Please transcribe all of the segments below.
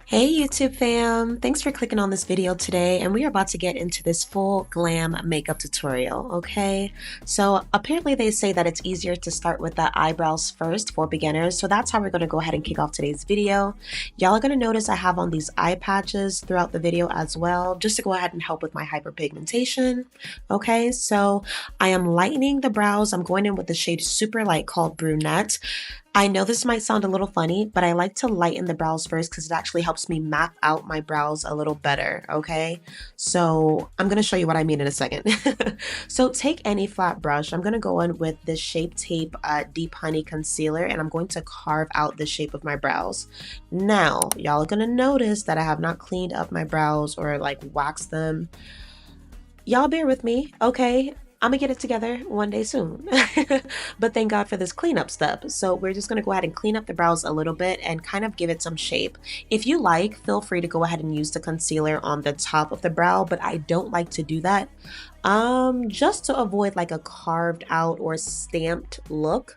Hey YouTube fam, thanks for clicking on this video today, and we are about to get into this full glam makeup tutorial, okay? So apparently they say that it's easier to start with the eyebrows first for beginners, so that's how we're going to go ahead and kick off today's video. Y'all are going to notice I have on these eye patches throughout the video as well, just to go ahead and help with my hyperpigmentation, okay? So I am lightening the brows. I'm going in with the shade Super Light called Brunette. I know this might sound a little funny, but I like to lighten the brows first because it actually helps me map out my brows a little better, okay? So I'm going to show you what I mean in a second. So take any flat brush. I'm going to go in with this Shape Tape Deep Honey Concealer, and I'm going to carve out the shape of my brows. Now, y'all are going to notice that I have not cleaned up my brows or like waxed them. Y'all bear with me, okay? I'm gonna get it together one day soon. But thank God for this cleanup step. So we're just gonna go ahead and clean up the brows a little bit and kind of give it some shape. If you like, feel free to go ahead and use the concealer on the top of the brow, but I don't like to do that. Just to avoid like a carved out or stamped look.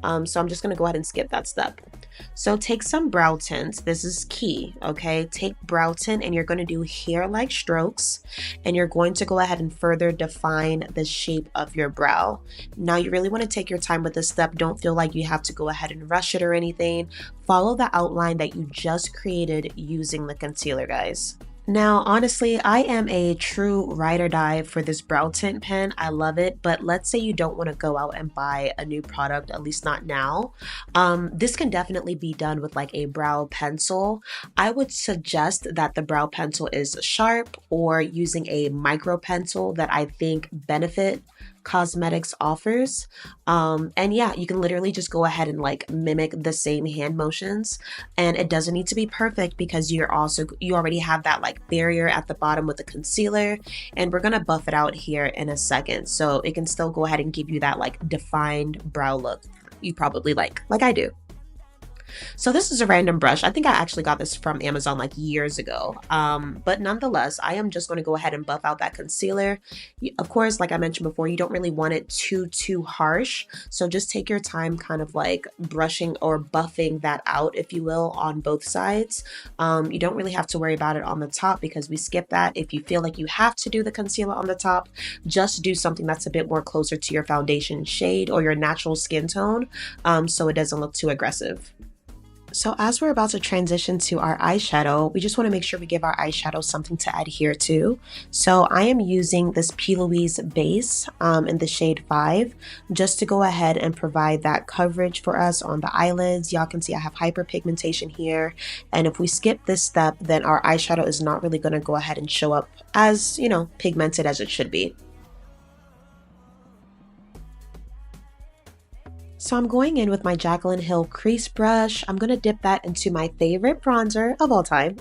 So I'm just gonna go ahead and skip that step. So take some brow tint. This is key, okay? Take brow tint and you're going to do hair-like strokes, and you're going to go ahead and further define the shape of your brow. Now you really want to take your time with this step. Don't feel like you have to go ahead and rush it or anything. Follow the outline that you just created using the concealer, guys. Now, honestly, I am a true ride or die for this brow tint pen. I love it, but let's say you don't want to go out and buy a new product, at least not now. This can definitely be done with like a brow pencil. I would suggest that the brow pencil is sharp or using a micro pencil that I think Benefit Cosmetics offers. And yeah, you can literally just go ahead and like mimic the same hand motions, and it doesn't need to be perfect because you already have that like barrier at the bottom with the concealer, and we're gonna buff it out here in a second so it can still go ahead and give you that like defined brow look you probably like I do. So this is a random brush. I think I actually got this from Amazon like years ago. But nonetheless, I am just going to go ahead and buff out that concealer. Of course, like I mentioned before, you don't really want it too harsh. So just take your time kind of like brushing or buffing that out, if you will, on both sides. You don't really have to worry about it on the top because we skip that. If you feel like you have to do the concealer on the top, just do something that's a bit more closer to your foundation shade or your natural skin tone, so it doesn't look too aggressive. So as we're about to transition to our eyeshadow, we just want to make sure we give our eyeshadow something to adhere to. So I am using this P. Louise base in the shade 5 just to go ahead and provide that coverage for us on the eyelids. Y'all can see I have hyperpigmentation here. And if we skip this step, then our eyeshadow is not really going to go ahead and show up as, you know, pigmented as it should be. So I'm going in with my Jaclyn Hill crease brush. I'm going to dip that into my favorite bronzer of all time,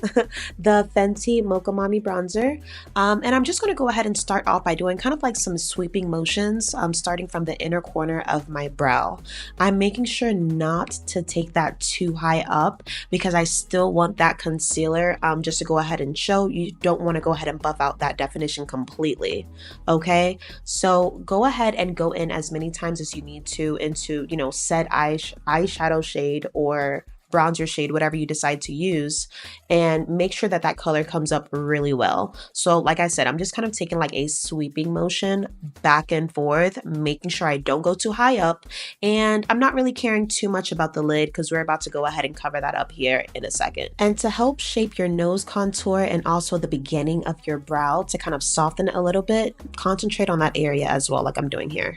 the Fenty Mocha Mami bronzer. And I'm just going to go ahead and start off by doing kind of like some sweeping motions, starting from the inner corner of my brow. I'm making sure not to take that too high up because I still want that concealer just to go ahead and show. You don't want to go ahead and buff out that definition completely, okay? So go ahead and go in as many times as you need to into, you know, said eyeshadow shade or bronzer shade, whatever you decide to use, and make sure that that color comes up really well. So like I said, I'm just kind of taking like a sweeping motion back and forth, making sure I don't go too high up, and I'm not really caring too much about the lid because we're about to go ahead and cover that up here in a second. And to help shape your nose contour and also the beginning of your brow to kind of soften it a little bit, concentrate on that area as well, like I'm doing here.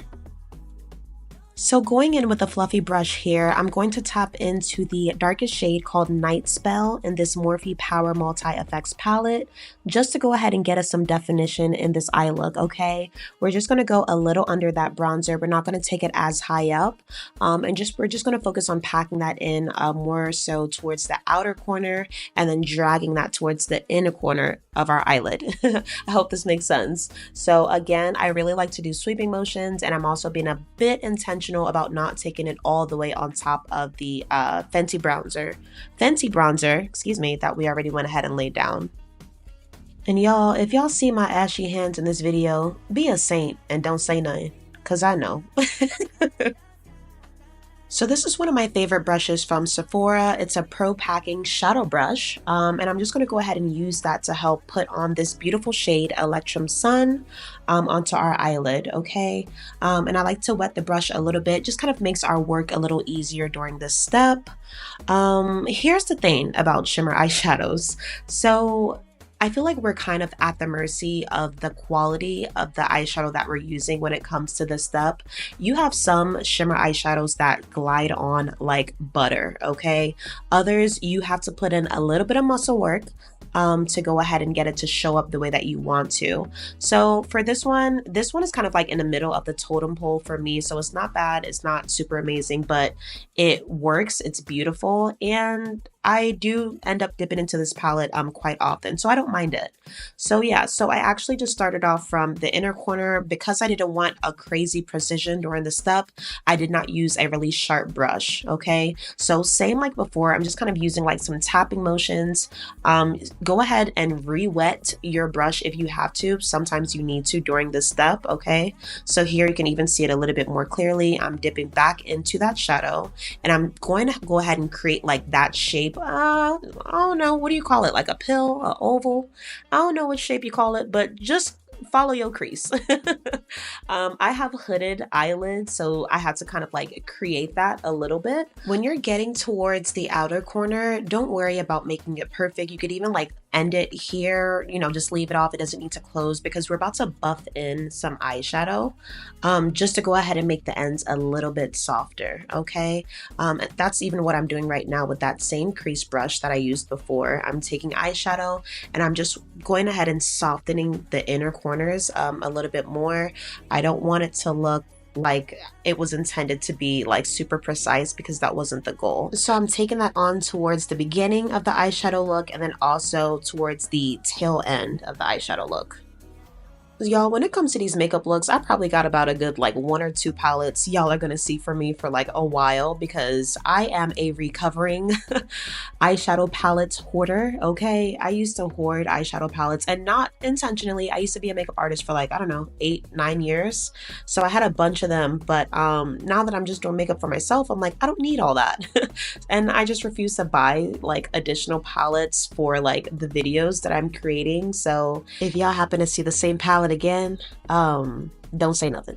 So going in with a fluffy brush here, I'm going to tap into the darkest shade called Night Spell in this Morphe Power Multi Effects palette, just to go ahead and get us some definition in this eye look, okay? We're just going to go a little under that bronzer. We're not going to take it as high up, and we're just going to focus on packing that in more so towards the outer corner and then dragging that towards the inner corner of our eyelid. I hope this makes sense. So again, I really like to do sweeping motions, and I'm also being a bit intentional about not taking it all the way on top of the Fenty bronzer, excuse me, that we already went ahead and laid down. And y'all, if y'all see my ashy hands in this video, be a saint and don't say nothing, cause I know. So this is one of my favorite brushes from Sephora. It's a Pro Packing Shadow Brush, and I'm just going to go ahead and use that to help put on this beautiful shade Electrum Sun onto our eyelid, okay? And I like to wet the brush a little bit, just kind of makes our work a little easier during this step. Here's the thing about shimmer eyeshadows. So I feel like we're kind of at the mercy of the quality of the eyeshadow that we're using when it comes to this step. You have some shimmer eyeshadows that glide on like butter, okay? Others, you have to put in a little bit of muscle work to go ahead and get it to show up the way that you want to. So for this one is kind of like in the middle of the totem pole for me. So it's not bad, it's not super amazing, but it works, it's beautiful, and I do end up dipping into this palette quite often, so I don't mind it. So yeah, so I actually just started off from the inner corner because I didn't want a crazy precision during the step. I did not use a really sharp brush, okay? So same like before, I'm just kind of using like some tapping motions. Go ahead and re-wet your brush if you have to. Sometimes you need to during this step, okay? So here you can even see it a little bit more clearly. I'm dipping back into that shadow, and I'm going to go ahead and create like that shape. I don't know, what do you call it? Like a pill, a oval? I don't know what shape you call it, but just follow your crease. I have hooded eyelids, so I had to kind of like create that a little bit. When you're getting towards the outer corner, don't worry about making it perfect. You could even like end it here, you know, just leave it off. It doesn't need to close because we're about to buff in some eyeshadow just to go ahead and make the ends a little bit softer, okay? That's even what I'm doing right now with that same crease brush that I used before. I'm taking eyeshadow and I'm just going ahead and softening the inner corners a little bit more. I don't want it to look like it was intended to be like super precise because that wasn't the goal. So I'm taking that on towards the beginning of the eyeshadow look and then also towards the tail end of the eyeshadow look. Y'all, when it comes to these makeup looks, I probably got about a good like 1 or 2 palettes y'all are gonna see from me for like a while because I am a recovering eyeshadow palettes hoarder, okay? I used to hoard eyeshadow palettes, and not intentionally. I used to be a makeup artist for like, I don't know, 8-9 years. So I had a bunch of them, but now that I'm just doing makeup for myself, I'm like, I don't need all that. And I just refuse to buy like additional palettes for like the videos that I'm creating. So if y'all happen to see the same palette again, don't say nothing.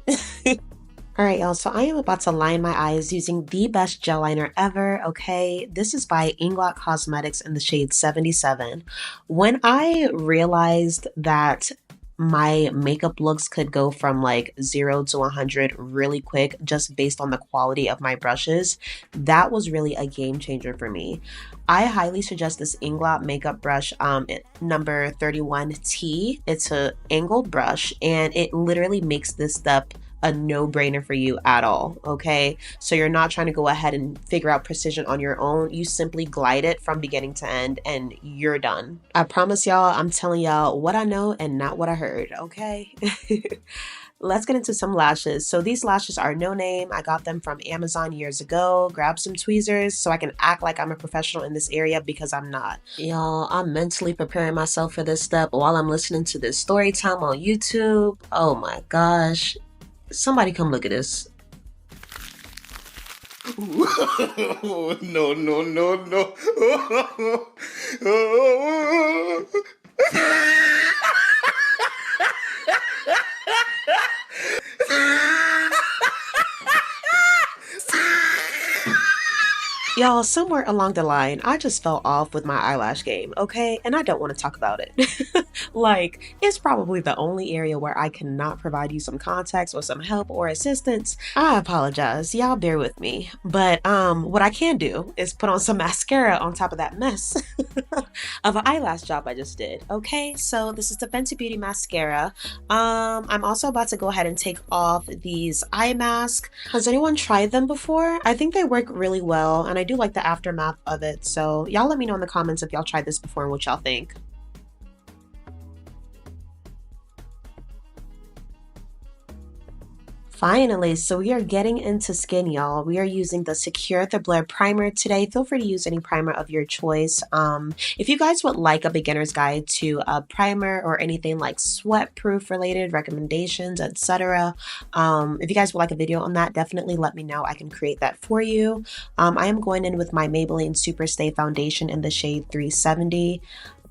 All right, y'all, so I am about to line my eyes using the best gel liner ever, okay? This is by Inglot Cosmetics in the shade 77. When I realized that my makeup looks could go from like 0 to 100 really quick just based on the quality of my brushes, that was really a game changer for me. I highly suggest this Inglot makeup brush number 31T. It's an angled brush and it literally makes this step a no-brainer for you at all, okay? So you're not trying to go ahead and figure out precision on your own. You simply glide it from beginning to end and you're done. I promise y'all, I'm telling y'all what I know and not what I heard, okay? Let's get into some lashes. So these lashes are no name. I got them from Amazon years ago. Grab some tweezers so I can act like I'm a professional in this area because I'm not. Y'all, I'm mentally preparing myself for this step while I'm listening to this story time on YouTube. Oh my gosh. Somebody come look at this. No, no, no, no. Y'all, somewhere along the line, I just fell off with my eyelash game, okay? And I don't want to talk about it. Like, it's probably the only area where I cannot provide you some context or some help or assistance. I apologize. Y'all bear with me. But what I can do is put on some mascara on top of that mess of an eyelash job I just did, okay? So this is the Fenty Beauty mascara. I'm also about to go ahead and take off these eye masks. Has anyone tried them before? I think they work really well, and I do like the aftermath of it. So y'all let me know in the comments if y'all tried this before and what y'all think. Finally, so we are getting into skin, y'all. We are using the Secure the Blur primer today. Feel free to use any primer of your choice. If you guys would like a beginner's guide to a primer or anything like sweat proof related recommendations, etc., if you guys would like a video on that, definitely let me know. I can create that for you. I am going in with my Maybelline Super Stay Foundation in the shade 370.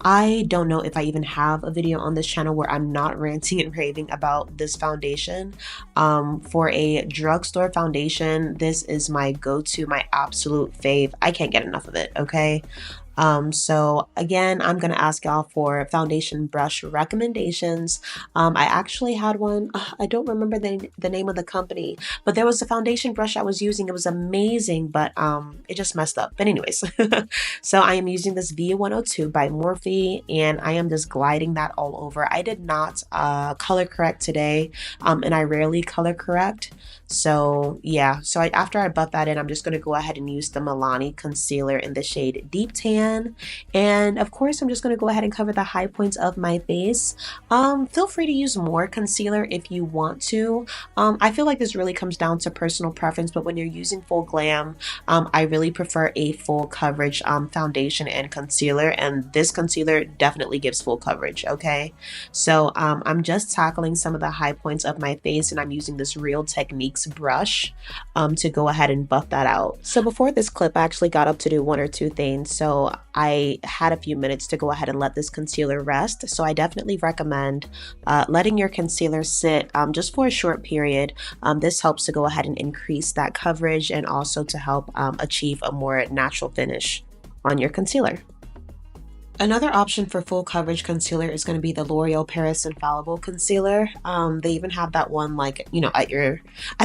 I don't know if I even have a video on this channel where I'm not ranting and raving about this foundation. For a drugstore foundation, this is my go-to, my absolute fave. I can't get enough of it, okay? So again, I'm going to ask y'all for foundation brush recommendations. I actually had one. I don't remember the name of the company, but there was a foundation brush I was using. It was amazing, but it just messed up. But anyways, so I am using this V102 by Morphe, and I am just gliding that all over. I did not color correct today, and I rarely color correct. So yeah, so after I buff that in, I'm just going to go ahead and use the Milani concealer in the shade Deep Tan. And of course, I'm just going to go ahead and cover the high points of my face. Feel free to use more concealer if you want to. I feel like this really comes down to personal preference, but when you're using full glam, I really prefer a full coverage foundation and concealer, and this concealer definitely gives full coverage, okay? So I'm just tackling some of the high points of my face, and I'm using this Real Techniques brush to go ahead and buff that out. So before this clip, I actually got up to do one or two things, so I had a few minutes to go ahead and let this concealer rest. So I definitely recommend letting your concealer sit just for a short period. This helps to go ahead and increase that coverage and also to help achieve a more natural finish on your concealer. Another option for full coverage concealer is going to be the L'Oreal Paris Infallible Concealer. They even have that one, like, you know, I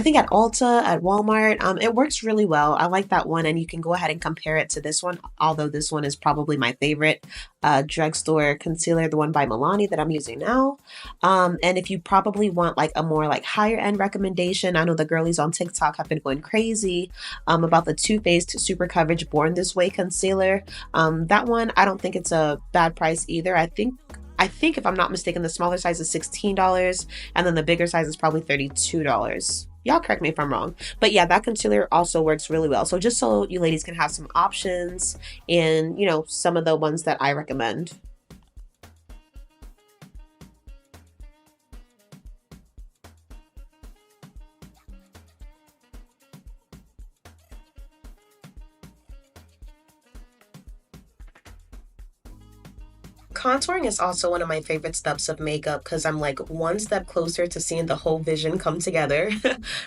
think at Ulta, at Walmart. It works really well. I like that one, and you can go ahead and compare it to this one, although this one is probably my favorite drugstore concealer, the one by Milani that I'm using now. And if you probably want like a more like higher end recommendation, I know the girlies on TikTok have been going crazy about the Too Faced Super Coverage Born This Way concealer. That one, I don't think it's a bad price either. I think if I'm not mistaken, the smaller size is $16 and then the bigger size is probably $32. Y'all correct me if I'm wrong. But yeah, that concealer also works really well. So just so you ladies can have some options and, you know, some of the ones that I recommend. Contouring is also one of my favorite steps of makeup because I'm like one step closer to seeing the whole vision come together.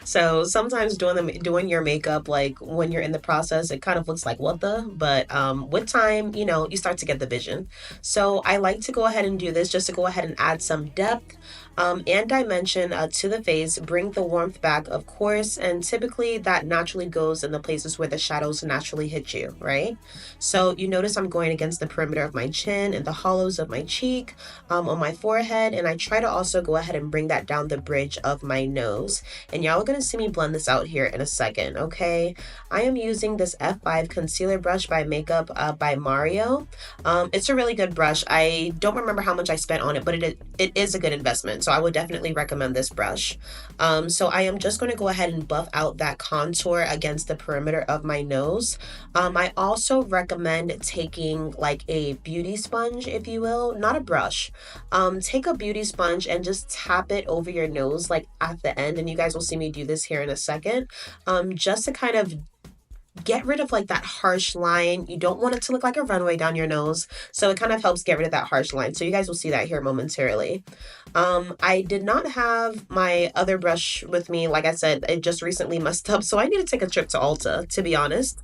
So sometimes doing your makeup, like when you're in the process, it kind of looks like what the, but with time, you know, you start to get the vision. So I like to go ahead and do this just to go ahead and add some depth and dimension to the face, bring the warmth back, of course, and typically that naturally goes in the places where the shadows naturally hit you, right? So you notice I'm going against the perimeter of my chin and the hollows of my cheek, on my forehead, and I try to also go ahead and bring that down the bridge of my nose. And y'all are gonna see me blend this out here in a second, okay? I am using this F5 concealer brush by Makeup by Mario. It's a really good brush. I don't remember how much I spent on it, but it is a good investment. So I would definitely recommend this brush. So I am just going to go ahead and buff out that contour against the perimeter of my nose. I also recommend taking like a beauty sponge, if you will, not a brush. Take a beauty sponge and just tap it over your nose like at the end. And you guys will see me do this here in a second. Just to kind of get rid of like that harsh line. You don't want it to look like a runway down your nose, so it kind of helps get rid of that harsh line. So you guys will see that here momentarily. I did not have my other brush with me. Like I said, it just recently messed up, so I need to take a trip to Ulta, to be honest.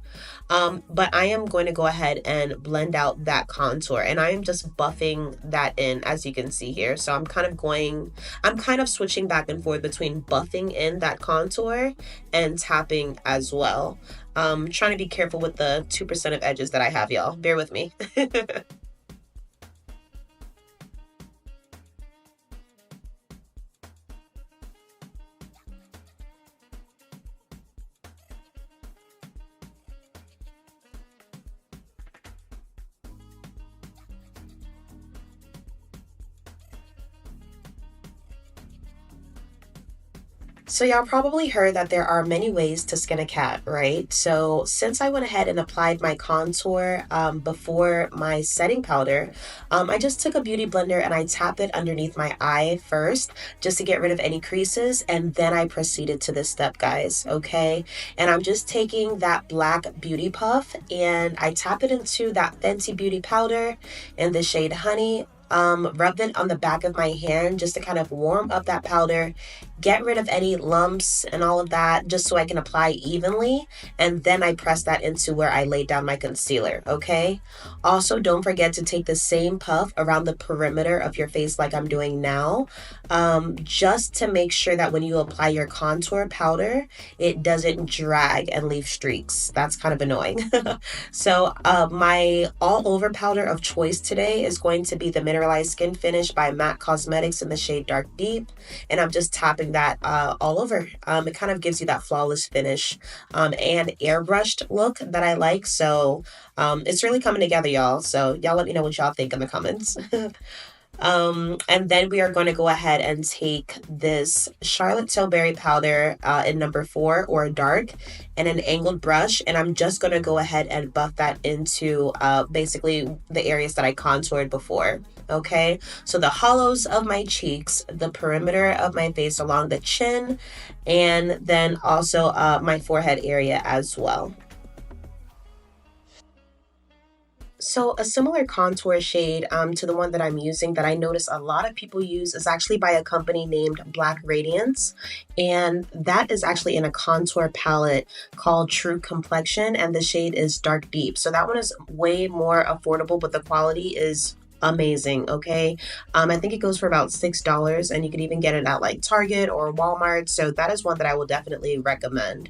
But I am going to go ahead and blend out that contour, and I am just buffing that in, as you can see here. So I'm kind of switching back and forth between buffing in that contour and tapping as well. Trying to be careful with the 2% of edges that I have, y'all. Bear with me. So y'all probably heard that there are many ways to skin a cat, right? So since I went ahead and applied my contour before my setting powder, I just took a beauty blender and I tapped it underneath my eye first just to get rid of any creases, and then I proceeded to this step, guys, okay? And I'm just taking that black beauty puff and I tap it into that Fenty Beauty powder in the shade Honey. Rubbed it on the back of my hand just to kind of warm up that powder, get rid of any lumps and all of that, just so I can apply evenly. And then I press that into where I laid down my concealer, okay? Also, don't forget to take the same puff around the perimeter of your face like I'm doing now, just to make sure that when you apply your contour powder, it doesn't drag and leave streaks. That's kind of annoying. So my all over powder of choice today is going to be the Mineralized Skin Finish by MAC Cosmetics in the shade Dark Deep. And I'm just tapping that all over. It kind of gives you that flawless finish and airbrushed look that I like. So it's really coming together, y'all. So y'all let me know what y'all think in the comments. And then we are going to go ahead and take this Charlotte Tilbury powder in number 4 or dark and an angled brush, and I'm just going to go ahead and buff that into basically the areas that I contoured before. Okay, so the hollows of my cheeks, the perimeter of my face along the chin, and then also my forehead area as well. So a similar contour shade to the one that I'm using that I notice a lot of people use is actually by a company named Black Radiance. And that is actually in a contour palette called True Complexion, and the shade is Dark Deep. So that one is way more affordable, but the quality is amazing. Okay, I think it goes for about $6, and you can even get it at like Target or Walmart. So that is one that I will definitely recommend.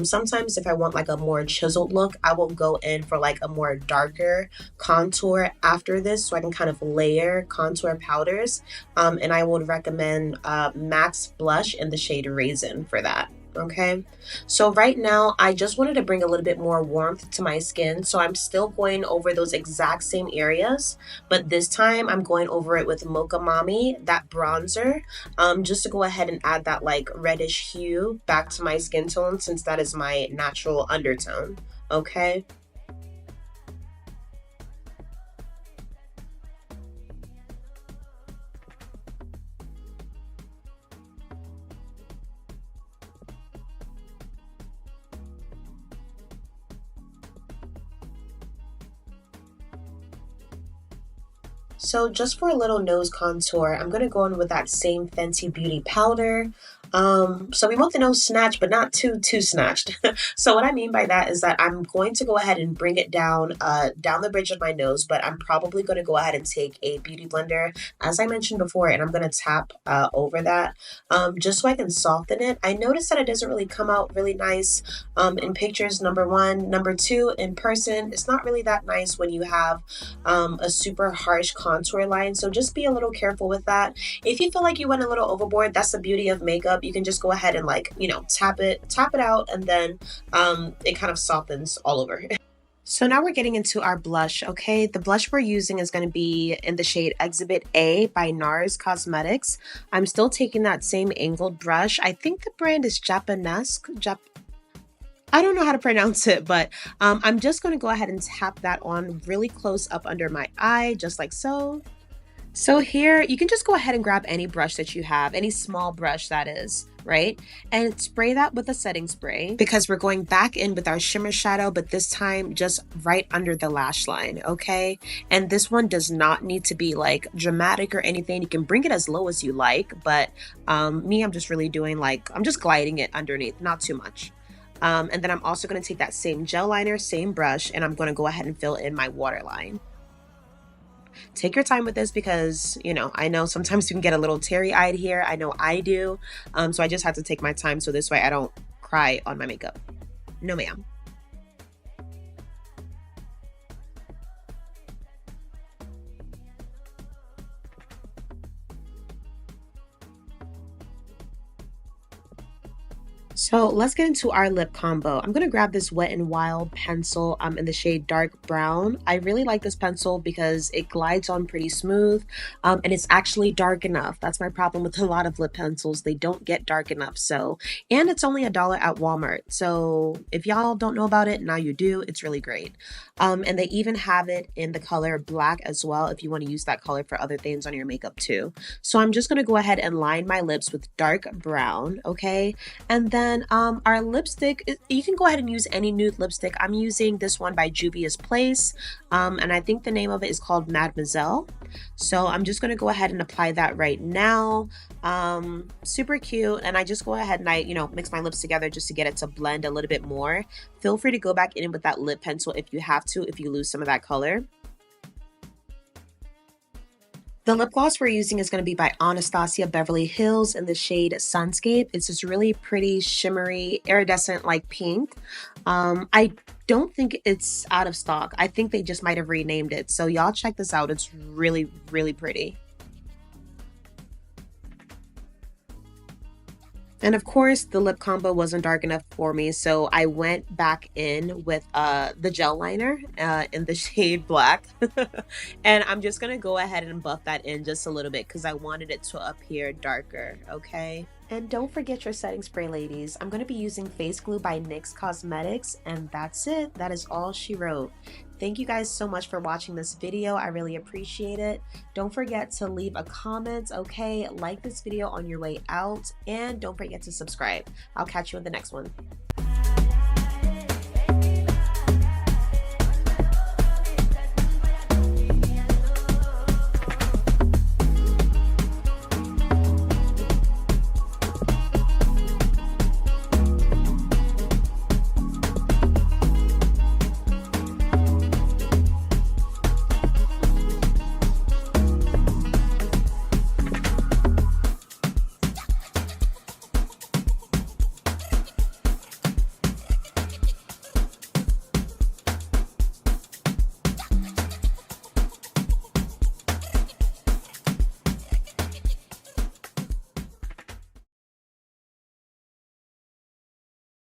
Sometimes if I want like a more chiseled look, I will go in for like a more darker contour after this, so I can kind of layer contour powders. And I would recommend MAC's blush in the shade Raisin for that. Okay, so right now I just wanted to bring a little bit more warmth to my skin, so I'm still going over those exact same areas, but this time I'm going over it with Mocha Mommy, that bronzer, just to go ahead and add that like reddish hue back to my skin tone, since that is my natural undertone. Okay. So just for a little nose contour, I'm going to go in with that same Fenty Beauty powder. So we want the nose snatched, but not too snatched. So what I mean by that is that I'm going to go ahead and bring it down, down the bridge of my nose, but I'm probably going to go ahead and take a beauty blender, as I mentioned before, and I'm going to tap over that, just so I can soften it. I noticed that it doesn't really come out really nice in pictures, number one. Number two, in person, it's not really that nice when you have a super harsh contour line. So just be a little careful with that. If you feel like you went a little overboard, that's the beauty of makeup. You can just go ahead and like, you know, tap it out, and then it kind of softens all over. So now we're getting into our blush, okay? The blush we're using is going to be in the shade Exhibit A by NARS Cosmetics. I'm still taking that same angled brush. I think the brand is Japanesque. I don't know how to pronounce it, but I'm just going to go ahead and tap that on really close up under my eye, just like so. So here, you can just go ahead and grab any brush that you have, any small brush that is, right? And spray that with a setting spray, because we're going back in with our shimmer shadow, but this time just right under the lash line, okay? And this one does not need to be like dramatic or anything. You can bring it as low as you like, but me, I'm just really doing like, I'm just gliding it underneath, not too much. And then I'm also going to take that same gel liner, same brush, and I'm going to go ahead and fill in my waterline. Take your time with this because, you know, I know sometimes you can get a little teary-eyed here. I know I do. So I just have to take my time so this way I don't cry on my makeup. No, ma'am. So let's get into our lip combo. I'm gonna grab this Wet n Wild pencil in the shade dark brown. I really like this pencil because it glides on pretty smooth, and it's actually dark enough. That's my problem with a lot of lip pencils. They don't get dark enough. So, and it's only $1 at Walmart. So if y'all don't know about it, now you do. It's really great. And they even have it in the color black as well if you want to use that color for other things on your makeup too. So I'm just gonna go ahead and line my lips with dark brown, okay? And then our lipstick, you can go ahead and use any nude lipstick. I'm using this one by Juvia's Place, and I think the name of it is called Mademoiselle. So I'm just going to go ahead and apply that right now. Super cute, and I just go ahead and mix my lips together just to get it to blend a little bit more. Feel free to go back in with that lip pencil if you have to, if you lose some of that color. The lip gloss we're using is going to be by Anastasia Beverly Hills in the shade Sunscape. It's this really pretty, shimmery, iridescent like pink. I don't think it's out of stock. I think they just might have renamed it. So y'all check this out. It's really, really pretty. And of course, the lip combo wasn't dark enough for me, so I went back in with the gel liner in the shade black. And I'm just going to go ahead and buff that in just a little bit because I wanted it to appear darker, okay? And don't forget your setting spray, ladies. I'm going to be using Face Glue by NYX Cosmetics, and that's it. That is all she wrote. Thank you guys so much for watching this video. I really appreciate it. Don't forget to leave a comment, okay? Like this video on your way out, and don't forget to subscribe. I'll catch you in the next one.